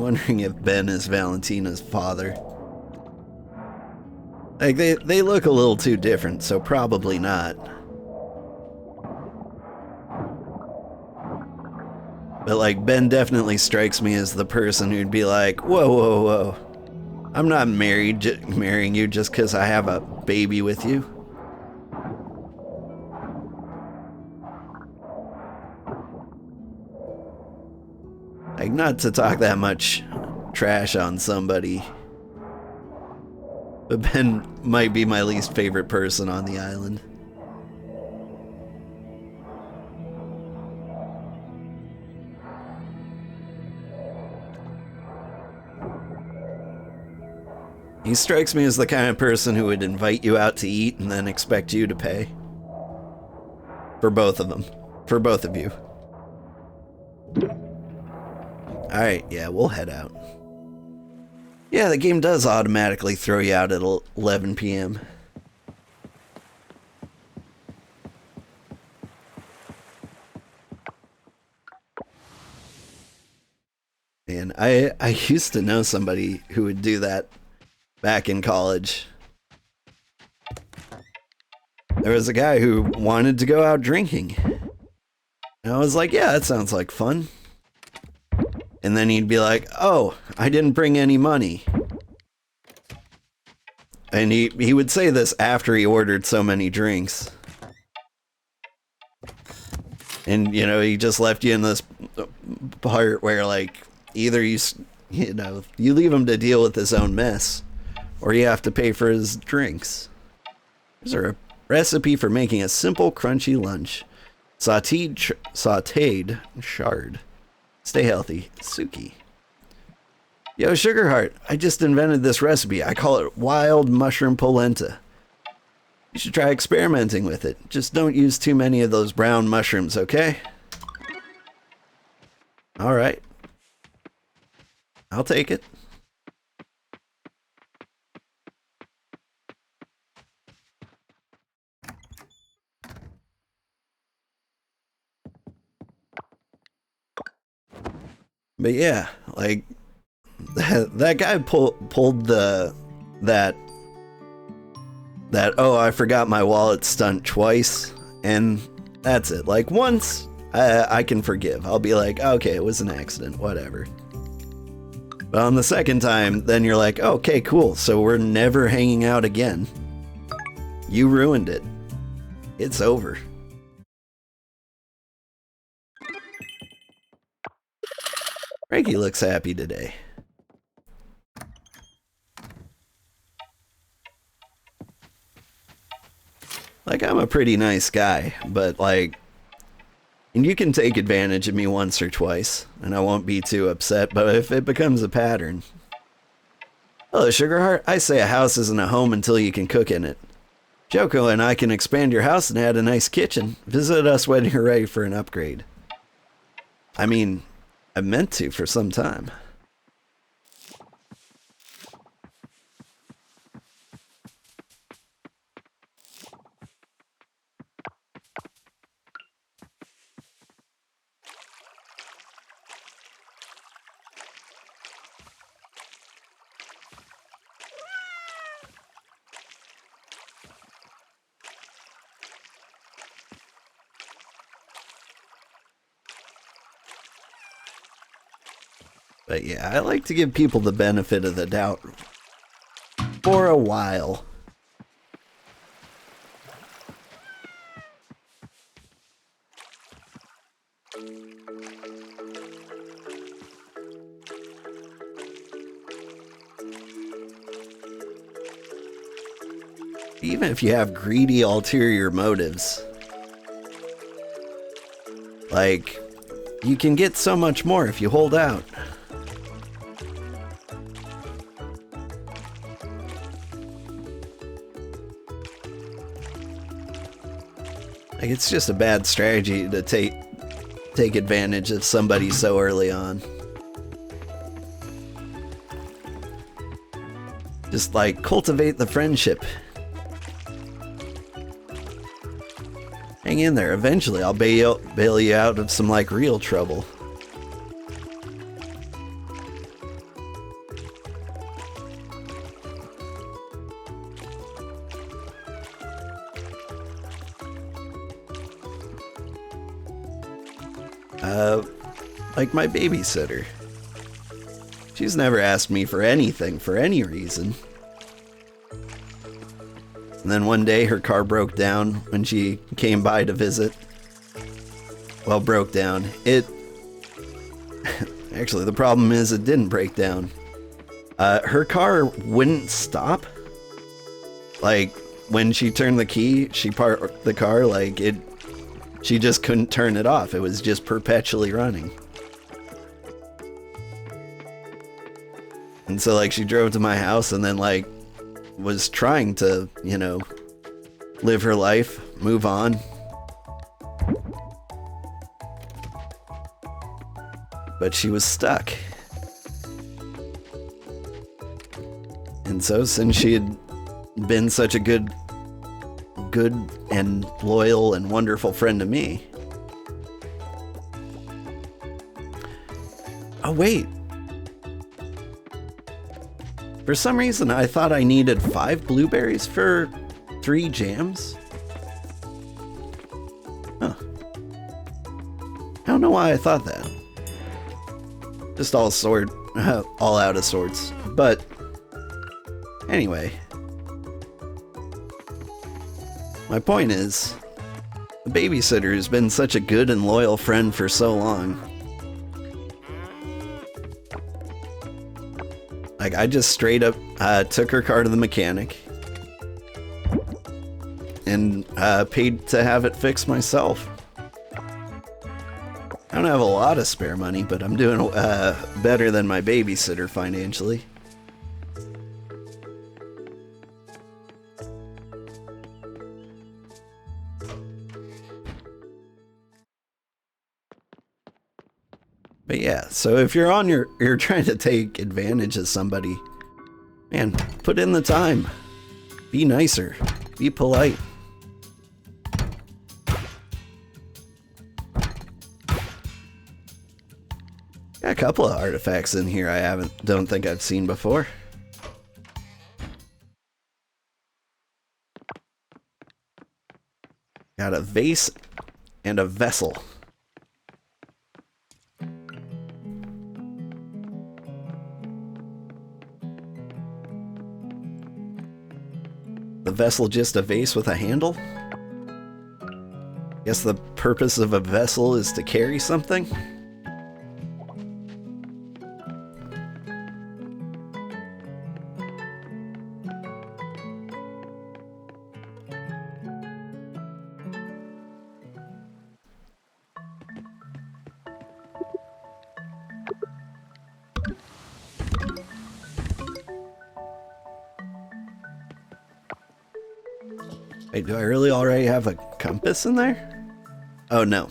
wondering if Ben is Valentina's father. Like, they look a little too different, so probably not. But, like, Ben definitely strikes me as the person who'd be like, whoa, whoa, whoa. I'm not marrying you just because I have a baby with you. Like, not to talk that much trash on somebody, but Ben might be my least favorite person on the island. He strikes me as the kind of person who would invite you out to eat and then expect you to pay. For both of them. For both of you. Alright, yeah, we'll head out. Yeah, the game does automatically throw you out at 11 p.m. And I used to know somebody who would do that back in college. There was a guy who wanted to go out drinking. And I was like, yeah, that sounds like fun. And then he'd be like, oh, I didn't bring any money. And he would say this after he ordered so many drinks. And, you know, he just left you in this part where, like, either you leave him to deal with his own mess, or you have to pay for his drinks. Here's a recipe for making a simple, crunchy lunch. Sauteed chard. Stay healthy, Suki. Yo, Sugarheart, I just invented this recipe. I call it wild mushroom polenta. You should try experimenting with it. Just don't use too many of those brown mushrooms, okay? Alright. I'll take it. But yeah, like that guy pulled that oh, I forgot my wallet stunt twice, and that's it. Like once I can forgive. I'll be like, okay, it was an accident, whatever. But on the second time, then you're like, okay, cool. So we're never hanging out again. You ruined it. It's over. Frankie looks happy today. Like, I'm a pretty nice guy, but like, and you can take advantage of me once or twice, and I won't be too upset, but if it becomes a pattern. Hello, Sugarheart. I say a house isn't a home until you can cook in it. Joko and I can expand your house and add a nice kitchen. Visit us when you're ready for an upgrade. I mean, I meant to for some time. But yeah, I like to give people the benefit of the doubt for a while. Even if you have greedy ulterior motives, like, you can get so much more if you hold out. Like, it's just a bad strategy to take advantage of somebody so early on. Just like cultivate the friendship. Hang in there. Eventually, I'll bail you out of some like real trouble. Like my babysitter. She's never asked me for anything for any reason. And then one day her car broke down when she came by to visit. Well, broke down. Actually, the problem is it didn't break down. Her car wouldn't stop. Like, when she turned the key, she parked the car, like, she just couldn't turn it off. It was just perpetually running. And so, like, she drove to my house and then, like, was trying to, you know, live her life, move on. But she was stuck. And so, since she had been such a good and loyal and wonderful friend to me. Oh, wait. For some reason, I thought I needed 5 blueberries for 3 jams. Huh. I don't know why I thought that. Just all out of sorts. But anyway, my point is, the babysitter has been such a good and loyal friend for so long. Like, I just straight up took her car to the mechanic and paid to have it fixed myself. I don't have a lot of spare money, but I'm doing better than my babysitter financially. But yeah, so if you're trying to take advantage of somebody, man, put in the time. Be nicer. Be polite. Got a couple of artifacts in here don't think I've seen before. Got a vase and a vessel. The vessel just a vase with a handle? Guess the purpose of a vessel is to carry something? Wait, do I really already have a compass in there? Oh no.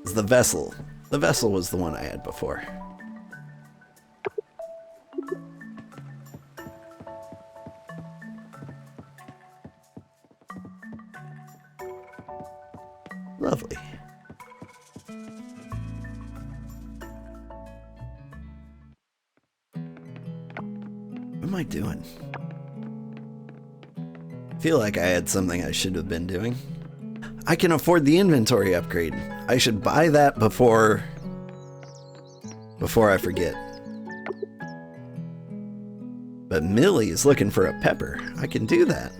It's the vessel. The vessel was the one I had before. Lovely. What am I doing? I feel like I had something I should have been doing. I can afford the inventory upgrade. I should buy that before I forget. But Millie is looking for a pepper. I can do that.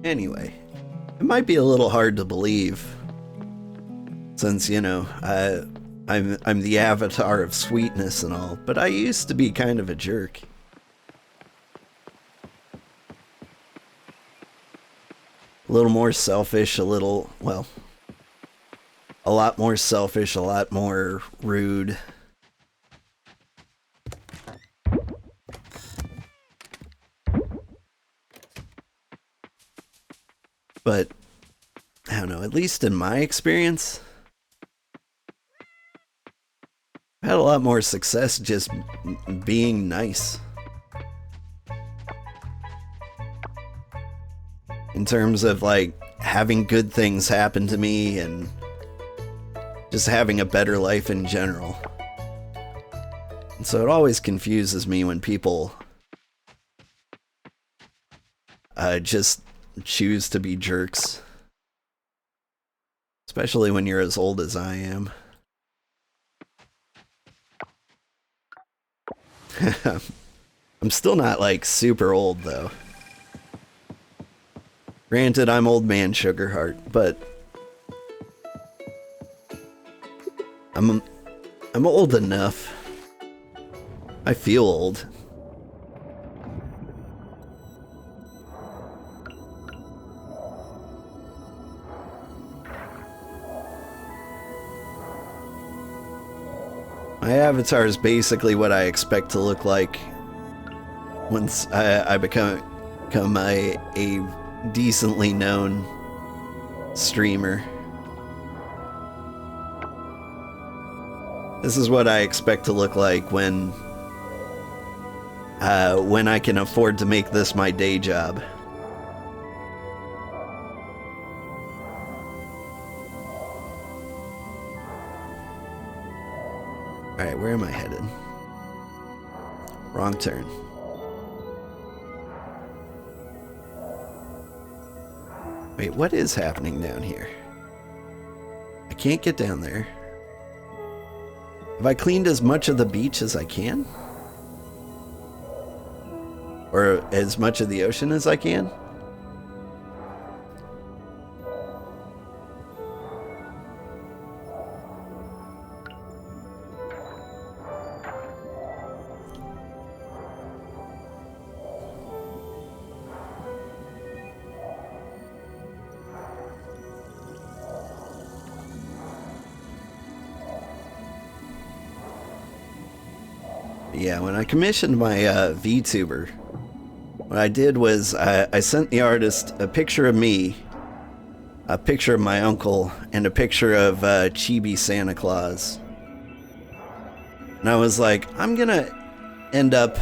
Anyway, it might be a little hard to believe, since, you know, I'm the avatar of sweetness and all, but I used to be kind of a jerk. A little more selfish, a lot more selfish, a lot more rude. But, I don't know, at least in my experience, had a lot more success just being nice. In terms of like having good things happen to me and just having a better life in general. And so it always confuses me when people just choose to be jerks. Especially when you're as old as I am. I'm still not like super old though. Granted, I'm old man Sugarheart, but I'm old enough. I feel old. My avatar is basically what I expect to look like once I become a decently known streamer. This is what I expect to look like when I can afford to make this my day job. Alright, where am I headed? Wrong turn. Wait, what is happening down here? I can't get down there. Have I cleaned as much of the beach as I can? Or as much of the ocean as I can? Yeah, when I commissioned my VTuber, what I did was I sent the artist a picture of me, a picture of my uncle, and a picture of Chibi Santa Claus. And I was like, I'm gonna end up...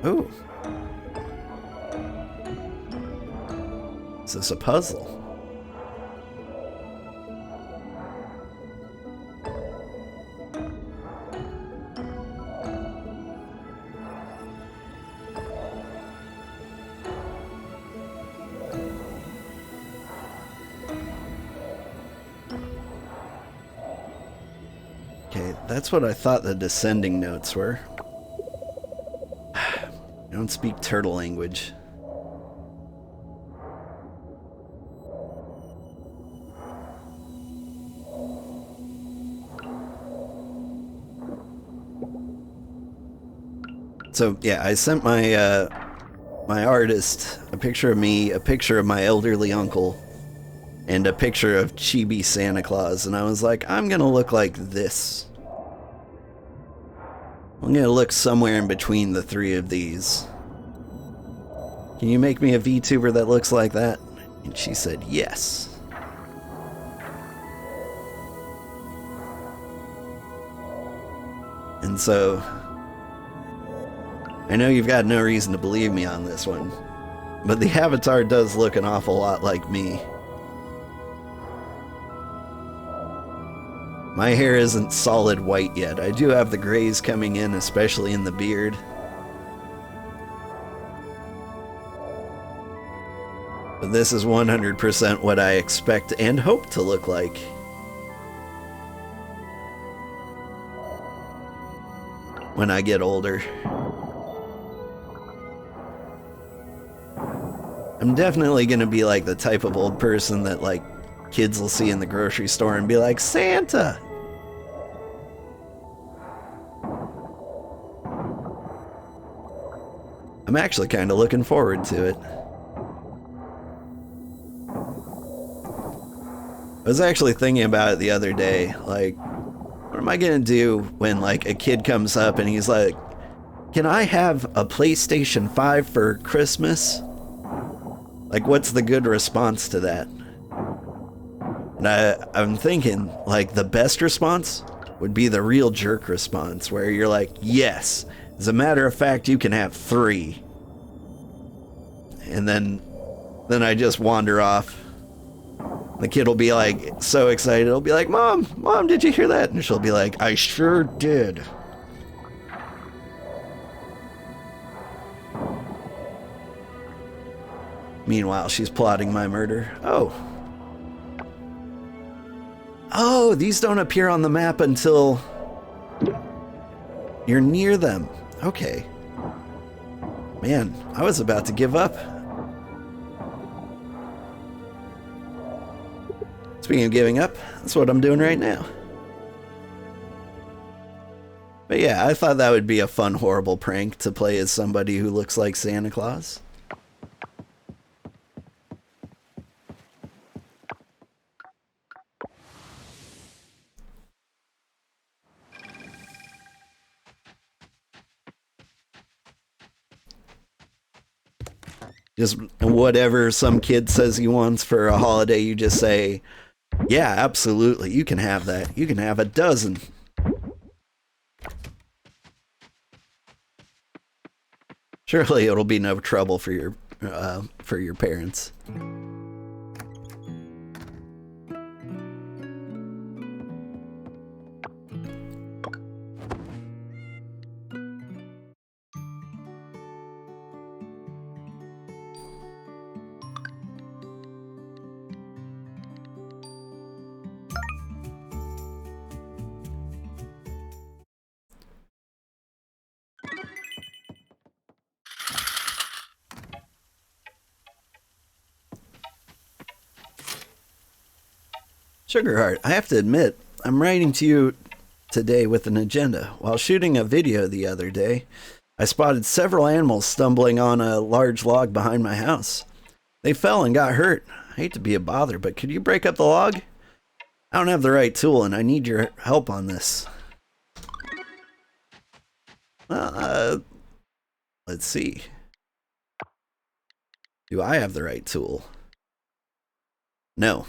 Ooh. Is this a puzzle? Okay, that's what I thought the descending notes were. I don't speak turtle language. So yeah, I sent my my artist a picture of me, a picture of my elderly uncle, and a picture of Chibi Santa Claus, and I was like, I'm gonna look like this. I'm gonna look somewhere in between the three of these. Can you make me a VTuber that looks like that? And she said yes. And so, I know you've got no reason to believe me on this one, but the avatar does look an awful lot like me. My hair isn't solid white yet. I do have the grays coming in, especially in the beard. But this is 100% what I expect and hope to look like. When I get older. I'm definitely gonna be like the type of old person that like kids will see in the grocery store and be like, Santa! I'm actually kind of looking forward to it. I was actually thinking about it the other day, like, what am I gonna do when like a kid comes up and he's like, can I have a PlayStation 5 for Christmas? Like, what's the good response to that? And I'm thinking, like, the best response would be the real jerk response, where you're like, yes, as a matter of fact, you can have 3. And then I just wander off. The kid will be like so excited. He'll be like, Mom, did you hear that? And she'll be like, I sure did. Meanwhile, she's plotting my murder. Oh, these don't appear on the map until you're near them. Okay. Man, I was about to give up. Speaking of giving up, that's what I'm doing right now. But yeah, I thought that would be a fun, horrible prank to play as somebody who looks like Santa Claus. Just whatever some kid says he wants for a holiday, you just say, yeah, absolutely, you can have that. You can have a dozen. Surely it'll be no trouble for your parents. Sugarheart, I have to admit, I'm writing to you today with an agenda. While shooting a video the other day, I spotted several animals stumbling on a large log behind my house. They fell and got hurt. I hate to be a bother, but could you break up the log? I don't have the right tool and I need your help on this. Well, let's see. Do I have the right tool? No.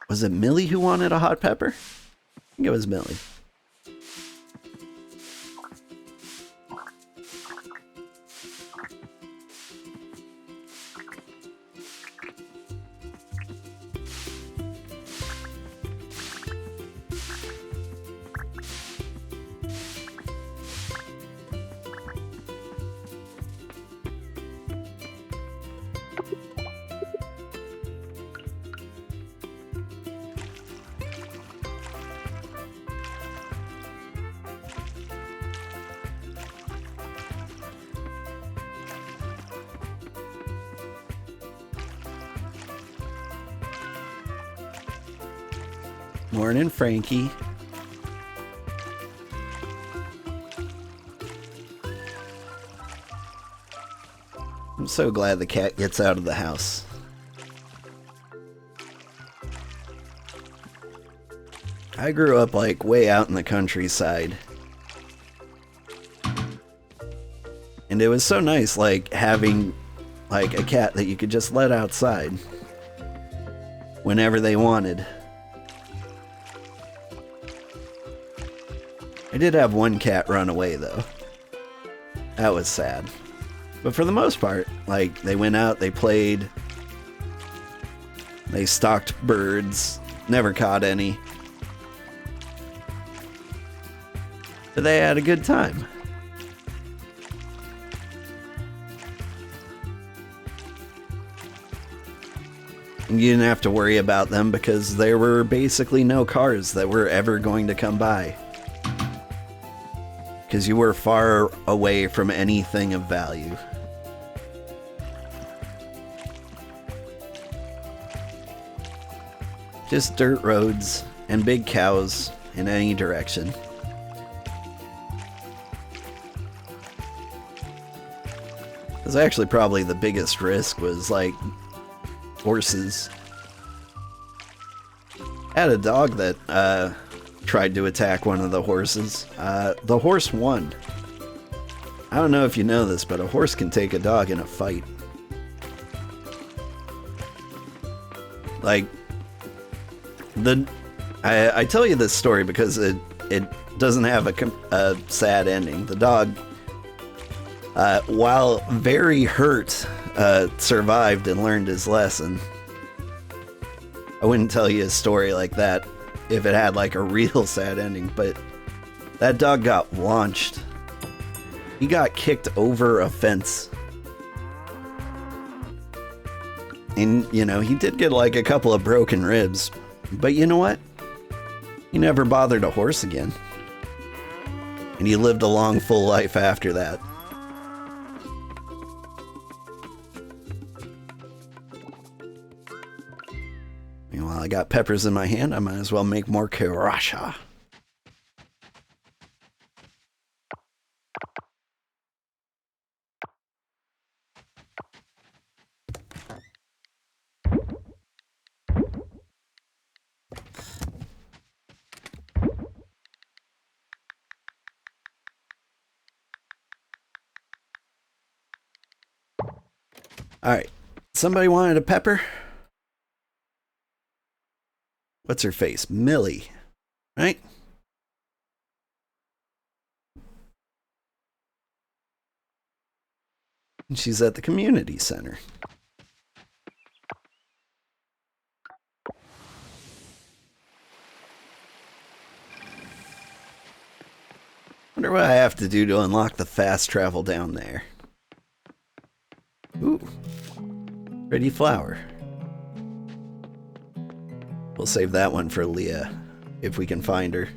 Was it Millie who wanted a hot pepper? I think it was Millie. Morning, Frankie. I'm so glad the cat gets out of the house. I grew up like way out in the countryside. And it was so nice like having like a cat that you could just let outside whenever they wanted. I did have one cat run away though. That was sad. But for the most part, like, they went out, they played, they stalked birds, never caught any. But they had a good time. And you didn't have to worry about them because there were basically no cars that were ever going to come by. Because you were far away from anything of value. Just dirt roads and big cows in any direction. Because actually probably the biggest risk was like horses. I had a dog that tried to attack one of the horses. The horse won. I don't know if you know this, but a horse can take a dog in a fight. Like, I tell you this story because it doesn't have a sad ending. The dog, while very hurt, survived and learned his lesson. I wouldn't tell you a story like that if it had like a real sad ending, but that dog got launched. He got kicked over a fence. And, you know, he did get like a couple of broken ribs. But you know what? He never bothered a horse again. And he lived a long, full life after that. And while I got peppers in my hand, I might as well make more sriracha. Alright, somebody wanted a pepper? What's her face? Millie, right? And she's at the community center. Wonder what I have to do to unlock the fast travel down there. Ooh. Pretty flower. We'll save that one for Leah, if we can find her.